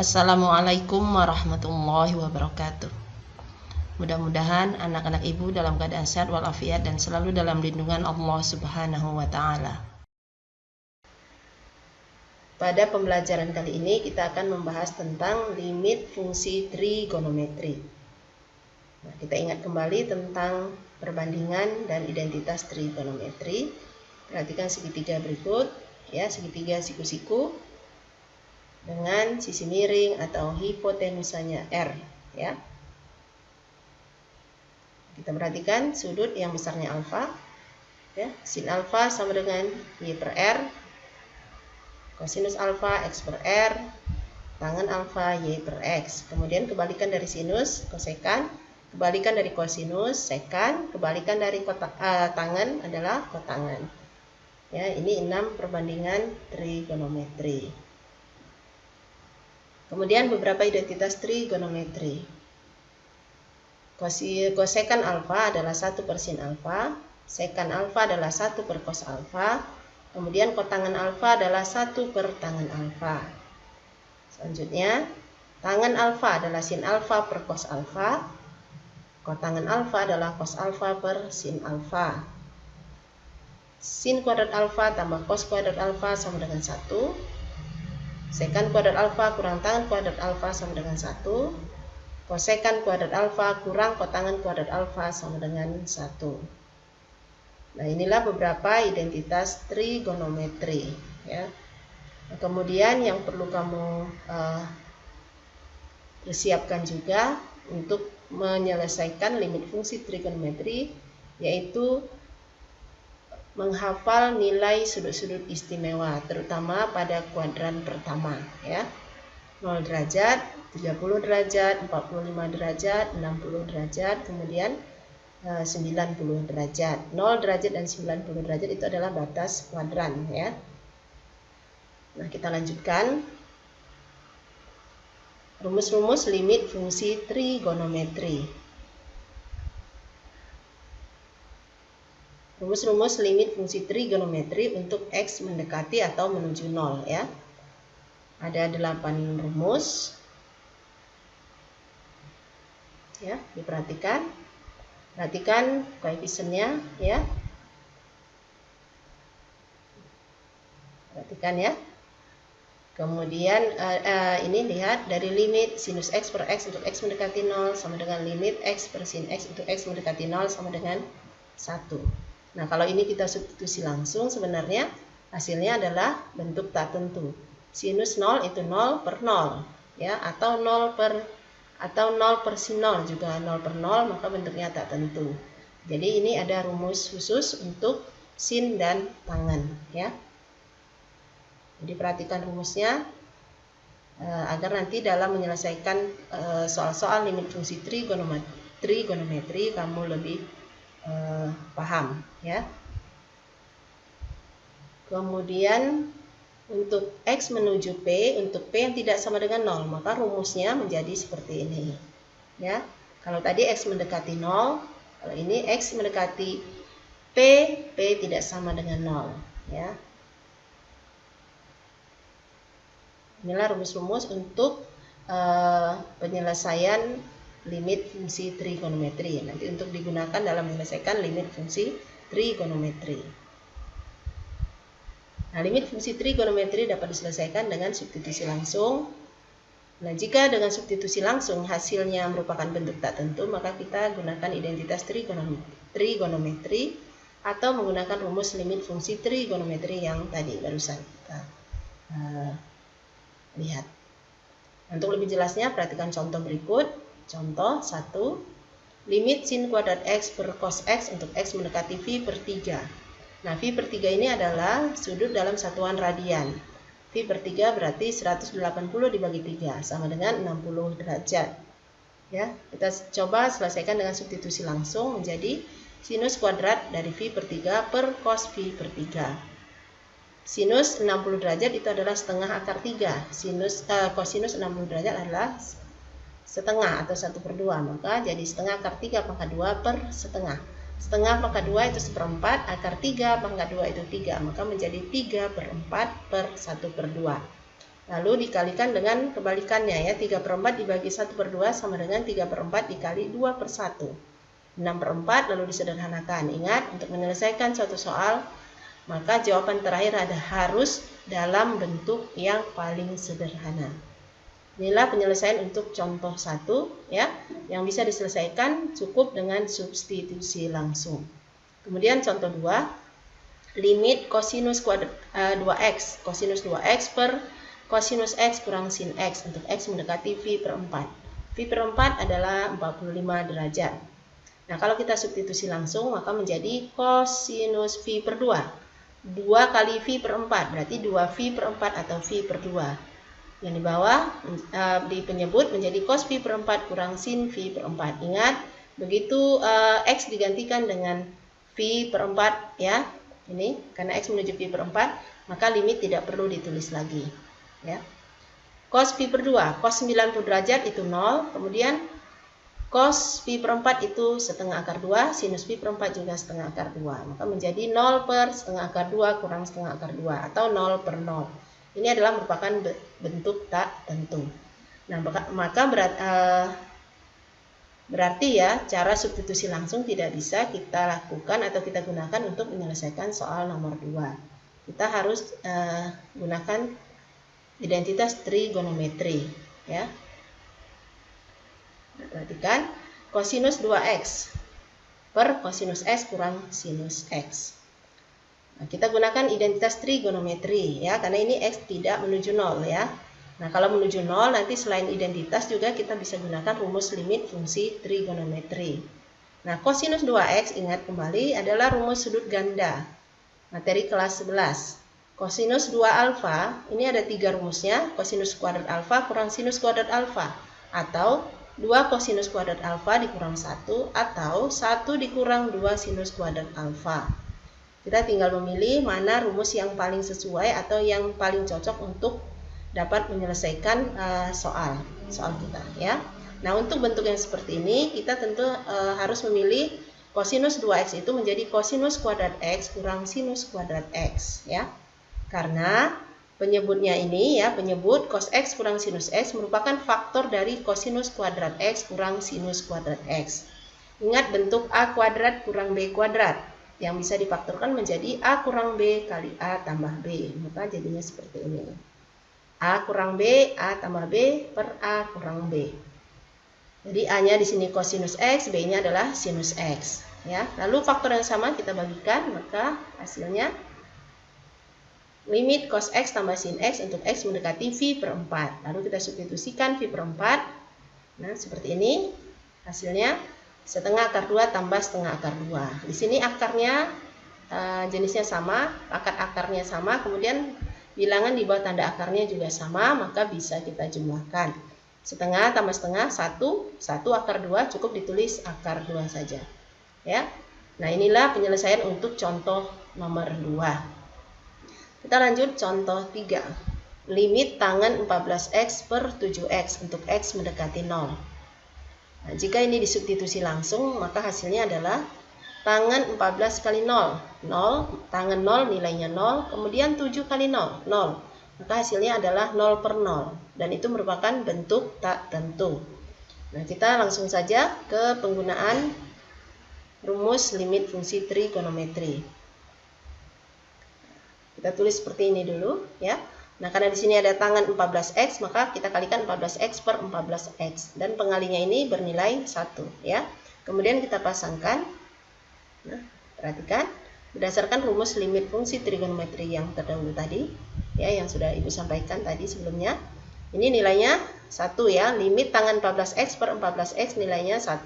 Assalamualaikum warahmatullahi wabarakatuh. Mudah-mudahan anak-anak ibu dalam keadaan sehat walafiat dan selalu dalam lindungan Allah Subhanahu wa Ta'ala. Pada pembelajaran kali ini kita akan membahas tentang limit fungsi trigonometri. Nah, kita ingat kembali tentang perbandingan dan identitas trigonometri. Perhatikan segitiga berikut, ya, segitiga siku-siku dengan sisi miring atau hipotenusanya R, ya. Kita perhatikan sudut yang besarnya alfa, ya. Sin alfa sama dengan Y per R, kosinus alfa X per R, tangen alfa Y per X. Kemudian kebalikan dari sinus, kosekan, kebalikan dari kosinus, sekan, kebalikan dari tangen adalah kotangen. Ya, ini 6 perbandingan trigonometri. Kemudian beberapa identitas trigonometri. Kosekan alfa adalah 1 per sin alfa, sekan alfa adalah 1 per cos alfa, kemudian kotangen alfa adalah 1 per tangen alfa. Selanjutnya, tangen alfa adalah sin alfa per cos alfa, kotangen alfa adalah cos alfa per sin alfa. Sin kuadrat alfa tambah cos kuadrat alfa sama dengan 1. Sekan kuadrat alfa kurang tangen kuadrat alfa sama dengan 1. Kosekan kuadrat alfa kurang kotangen kuadrat alfa sama dengan 1. Nah, inilah beberapa identitas trigonometri, ya. Nah, kemudian yang perlu kamu persiapkan juga untuk menyelesaikan limit fungsi trigonometri, yaitu menghafal nilai sudut-sudut istimewa, terutama pada kuadran pertama, ya. 0 derajat, 30 derajat, 45 derajat, 60 derajat, kemudian 90 derajat. 0 derajat dan 90 derajat itu adalah batas kuadran, ya. Nah, kita lanjutkan. Rumus-rumus limit fungsi trigonometri. Rumus-rumus limit fungsi trigonometri untuk X mendekati atau menuju 0, ya. Ada 8 rumus. Ya, diperhatikan. Perhatikan koefisiennya, ya. Perhatikan, ya. Kemudian ini lihat dari limit sinus X per X untuk X mendekati 0 sama dengan limit X per sin X untuk X mendekati 0 sama dengan 1. Nah, kalau ini kita substitusi langsung, sebenarnya hasilnya adalah bentuk tak tentu. Sinus 0 itu 0 per 0, ya, atau 0 per sin 0 juga 0 per 0, maka bentuknya tak tentu. Jadi ini ada rumus khusus untuk sin dan tangen, ya. Jadi perhatikan rumusnya agar nanti dalam menyelesaikan soal-soal limit fungsi trigonometri kamu lebih paham, ya. Kemudian untuk X menuju P, untuk P yang tidak sama dengan 0, maka rumusnya menjadi seperti ini, ya. Kalau tadi X mendekati 0, kalau ini X mendekati P, P tidak sama dengan 0, ya. Inilah rumus-rumus untuk penyelesaian limit fungsi trigonometri, nanti untuk digunakan dalam menyelesaikan limit fungsi trigonometri. Nah, limit fungsi trigonometri dapat diselesaikan dengan substitusi langsung. Nah, jika dengan substitusi langsung hasilnya merupakan bentuk tak tentu, maka kita gunakan identitas trigonometri atau menggunakan rumus limit fungsi trigonometri yang tadi barusan kita lihat. Untuk lebih jelasnya, perhatikan contoh berikut. Contoh 1, limit sin kuadrat X per cos X untuk X mendekati V per 3. Nah, V per 3 ini adalah sudut dalam satuan radian. V per 3 berarti 180 dibagi 3, sama dengan 60 derajat. Ya, kita coba selesaikan dengan substitusi langsung menjadi sinus kuadrat dari V per 3 per cos V per 3. Sinus 60 derajat itu adalah setengah akar 3. Kosinus 60 derajat adalah setengah atau 1 per 2, maka jadi setengah akar 3 pangkat 2 per setengah. Setengah pangkat 2 itu 1/4, akar 3 pangkat 2 itu 3, maka menjadi 3/4 per 1/2. Lalu dikalikan dengan kebalikannya ya, 3/4 dibagi 1/2 sama dengan 3/4 dikali 2/1. 6/4 lalu disederhanakan. Ingat, untuk menyelesaikan suatu soal, maka jawaban terakhir harus dalam bentuk yang paling sederhana. Inilah penyelesaian untuk contoh 1 ya, yang bisa diselesaikan cukup dengan substitusi langsung. Kemudian contoh 2, limit kosinus 2x, kosinus 2x per kosinus x kurang sin x untuk x mendekati v/4. V/4 adalah 45 derajat. Nah, kalau kita substitusi langsung, maka menjadi kosinus v/2. 2 kali v/4, berarti 2v/4 atau v/2. Yang di bawah, di penyebut menjadi cos v/4 kurang sin v/4. Ingat, begitu x digantikan dengan v/4 ya, ini karena x menuju v/4, maka limit tidak perlu ditulis lagi. Ya. Cos v/2, cos 90 derajat itu 0, kemudian cos v/4 itu setengah akar 2, sinus v/4 juga setengah akar 2. Maka menjadi 0 per setengah akar 2 kurang setengah akar 2 atau 0 per 0. Ini adalah merupakan bentuk tak tentu. Nah, maka berarti ya cara substitusi langsung tidak bisa kita lakukan atau kita gunakan untuk menyelesaikan soal nomor 2. Kita harus gunakan identitas trigonometri ya. Nah, perhatikan kosinus 2x per kosinus x kurang sinus x. Nah, kita gunakan identitas trigonometri ya, karena ini x tidak menuju 0 ya. Nah, kalau menuju 0 nanti selain identitas juga kita bisa gunakan rumus limit fungsi trigonometri. Nah, kosinus 2x ingat kembali adalah rumus sudut ganda. Materi kelas 11. Kosinus 2 alfa, ini ada 3 rumusnya, kosinus kuadrat alfa kurang sinus kuadrat alfa, atau 2 kosinus kuadrat alfa dikurang 1, atau 1 dikurang 2 sinus kuadrat alfa. Kita tinggal memilih mana rumus yang paling sesuai atau yang paling cocok untuk dapat menyelesaikan soal kita ya. Nah, untuk bentuk yang seperti ini kita tentu harus memilih kosinus 2x itu menjadi kosinus kuadrat x kurang sinus kuadrat x ya. Karena penyebutnya ini ya, penyebut cos x kurang sinus x merupakan faktor dari kosinus kuadrat x kurang sinus kuadrat x. Ingat bentuk a kuadrat kurang b kuadrat yang bisa difaktorkan menjadi a kurang b kali a tambah b. Maka jadinya seperti ini. A kurang b, a tambah b per a kurang b. Jadi a-nya di sini kosinus x, b-nya adalah sinus x ya. Lalu faktor yang sama kita bagikan, maka hasilnya limit cos x tambah sin x untuk x mendekati v/4. Lalu kita substitusikan v/4. Nah, seperti ini. Hasilnya setengah akar 2 tambah setengah akar 2. Di sini akarnya jenisnya sama, akarnya sama, kemudian bilangan di bawah tanda akarnya juga sama, maka bisa kita jumlahkan. Setengah tambah setengah 1 akar 2 cukup ditulis akar 2 saja. Ya. Nah, inilah penyelesaian untuk contoh nomor 2. Kita lanjut contoh 3. Limit tangen 14x per 7x untuk x mendekati 0. Nah, jika ini disubstitusi langsung, maka hasilnya adalah tangen 14 kali 0. 0, tangen 0 nilainya 0, kemudian 7 kali 0, 0. Maka hasilnya adalah 0 per 0. Dan itu merupakan bentuk tak tentu. Nah, kita langsung saja ke penggunaan rumus limit fungsi trigonometri. Kita tulis seperti ini dulu ya. Nah, karena di sini ada tangen 14x, maka kita kalikan 14x per 14x dan pengalinya ini bernilai 1 ya. Kemudian kita pasangkan. Nah, perhatikan berdasarkan rumus limit fungsi trigonometri yang terdahulu tadi ya, yang sudah Ibu sampaikan tadi sebelumnya. Ini nilainya 1 ya. Limit tangen 14x per 14x nilainya 1.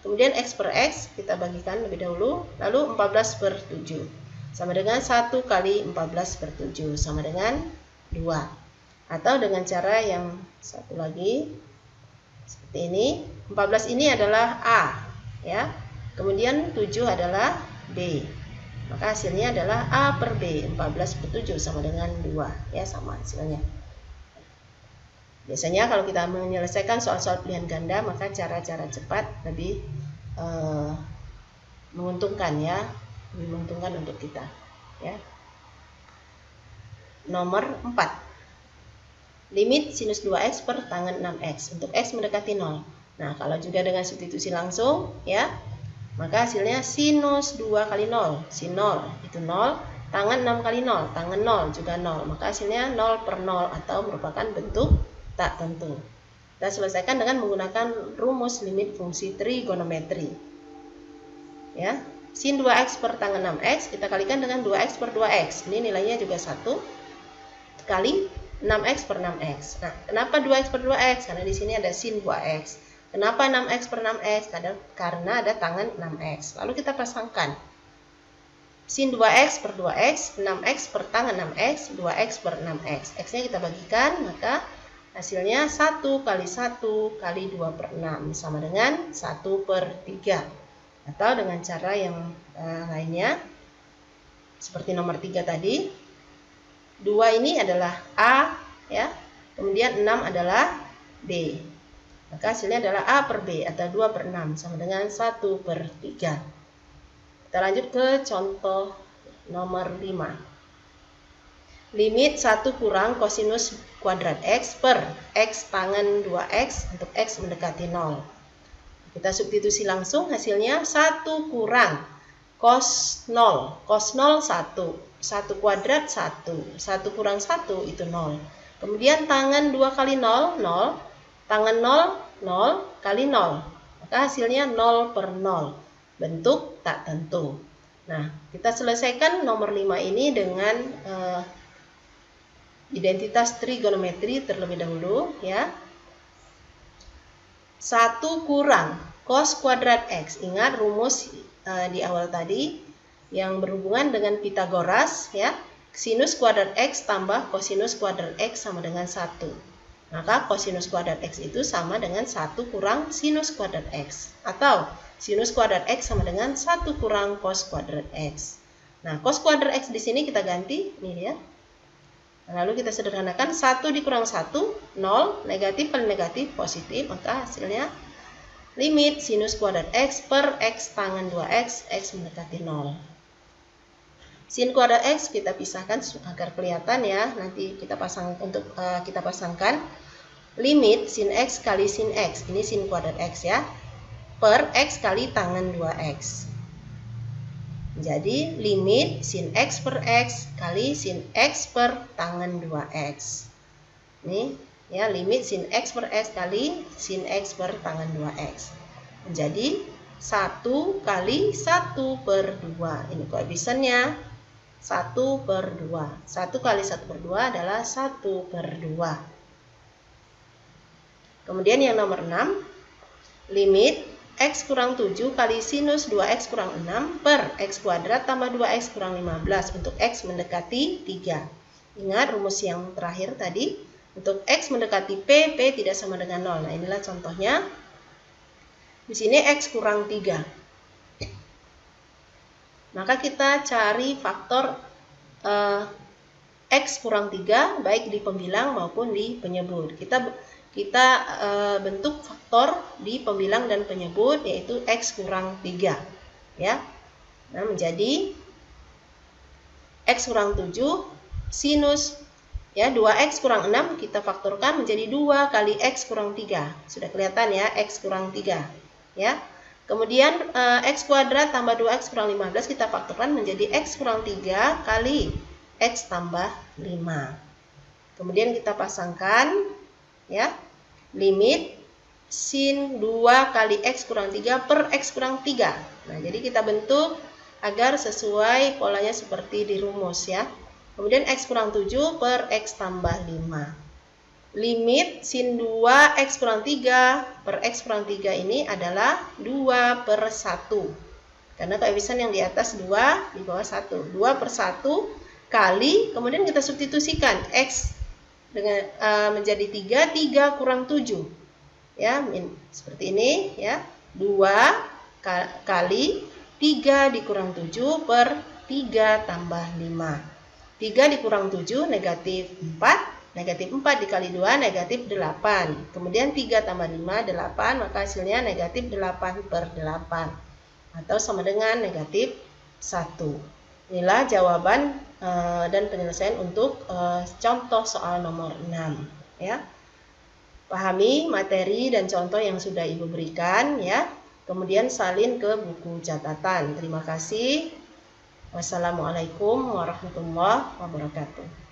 Kemudian x per x kita bagikan lebih dahulu, lalu 14 per 7. Sama dengan 1 kali 14 per 7 sama dengan 2. Atau dengan cara yang satu lagi seperti ini. 14 ini adalah A ya. Kemudian 7 adalah B. Maka hasilnya adalah A per B. 14 per 7 sama dengan 2 ya, sama hasilnya. Biasanya kalau kita menyelesaikan soal-soal pilihan ganda, maka cara-cara cepat lebih menguntungkan ya. Menguntungkan untuk kita ya. Nomor 4. limit sinus 2x per tangen 6x untuk x mendekati 0. Nah, kalau juga dengan substitusi langsung ya, maka hasilnya sinus 2 kali 0, sin 0 itu 0, tangen 6 kali 0, tangen 0 juga 0. Maka hasilnya 0 per 0 atau merupakan bentuk tak tentu. Kita selesaikan dengan menggunakan rumus limit fungsi trigonometri. Ya, sin 2x per tangen 6x kita kalikan dengan 2x per 2x. Ini nilainya juga 1 kali 6x per 6x. Nah, kenapa 2x per 2x? Karena di sini ada sin 2x. Kenapa 6x per 6x? Karena ada tangen 6x. Lalu kita pasangkan sin 2x per 2x, 6x per tangen 6x, 2x per 6x. X-nya kita bagikan, maka hasilnya 1 kali 1 kali 2 per 6 sama dengan 1 per 3. Atau dengan cara yang lainnya, seperti nomor 3 tadi, 2 ini adalah A, ya, kemudian 6 adalah B. Maka hasilnya adalah A per B atau 2 per 6 sama dengan 1 per 3. Kita lanjut ke contoh nomor 5. Limit 1 kurang kosinus kuadrat X per X tangen 2X untuk X mendekati 0. Kita substitusi langsung, hasilnya 1 kurang cos 0. Cos 0 1. 1 kuadrat 1. 1 kurang 1 itu 0. Kemudian tangen 2 kali 0, 0. Tangen 0, 0 kali 0. Maka hasilnya 0 per 0. Bentuk tak tentu. Nah, kita selesaikan nomor 5 ini dengan identitas trigonometri terlebih dahulu, ya. 1 kurang cos kuadrat X. Ingat rumus di awal tadi yang berhubungan dengan Pitagoras, ya. Sinus kuadrat X tambah kosinus kuadrat X sama dengan 1. Maka kosinus kuadrat X itu sama dengan 1 kurang sinus kuadrat X. Atau sinus kuadrat X sama dengan 1 kurang cos kuadrat X. Nah, cos kuadrat X di sini kita ganti, nih ya. Lalu kita sederhanakan 1 dikurang 1, 0, negatif kali negatif, positif, maka hasilnya limit sinus kuadrat X per X tangen 2X, X mendekati 0. Sin kuadrat X kita pisahkan agar kelihatan ya, nanti kita kita pasangkan limit sin X kali sin X, ini sin kuadrat X ya, per X kali tangen 2X. Jadi limit sin X per X kali sin X per tangen 2X. Ini ya, limit sin X per X kali sin X per tangen 2X. Menjadi 1 kali 1 per 2. Ini koefisiennya 1 per 2. 1 kali 1 per 2 adalah 1 per 2. Kemudian yang nomor 6, limit X kurang 7 kali sinus 2X kurang 6 per X kuadrat tambah 2X kurang 15 untuk X mendekati 3. Ingat rumus yang terakhir tadi, untuk X mendekati P, P tidak sama dengan 0. Nah, inilah contohnya. Di sini X kurang 3. Maka kita cari faktor X kurang 3 baik di pembilang maupun di penyebut. Kita bentuk faktor di pembilang dan penyebut, yaitu X kurang 3 ya. Nah, menjadi X kurang 7 sinus ya 2X kurang 6 kita faktorkan menjadi 2 kali X kurang 3. Sudah kelihatan ya, X kurang 3 ya. Kemudian X kuadrat tambah 2X kurang 15 kita faktorkan menjadi X kurang 3 kali X tambah 5. Kemudian kita pasangkan ya, limit sin 2 kali X kurang 3 per X kurang 3. Nah, jadi kita bentuk agar sesuai polanya seperti di rumus ya. Kemudian X kurang 7 per X tambah 5. Limit sin 2 X kurang 3 per X kurang 3 ini adalah 2 per 1. Karena koefisien yang di atas 2, di bawah 1. 2 per 1 kali, kemudian kita substitusikan X dengan menjadi 3 kurang 7 ya, seperti ini ya, 2 kali 3 dikurang 7 per 3 tambah 5. 3 dikurang 7 negatif 4, negatif 4 dikali 2 negatif 8, kemudian 3 tambah 5 8, maka hasilnya negatif 8 per 8 atau sama dengan negatif 1. Inilah jawaban dan penyelesaian untuk contoh soal nomor 6. ya. Pahami materi dan contoh yang sudah Ibu berikan ya. Kemudian salin ke buku catatan. Terima kasih. Wassalamualaikum warahmatullahi wabarakatuh.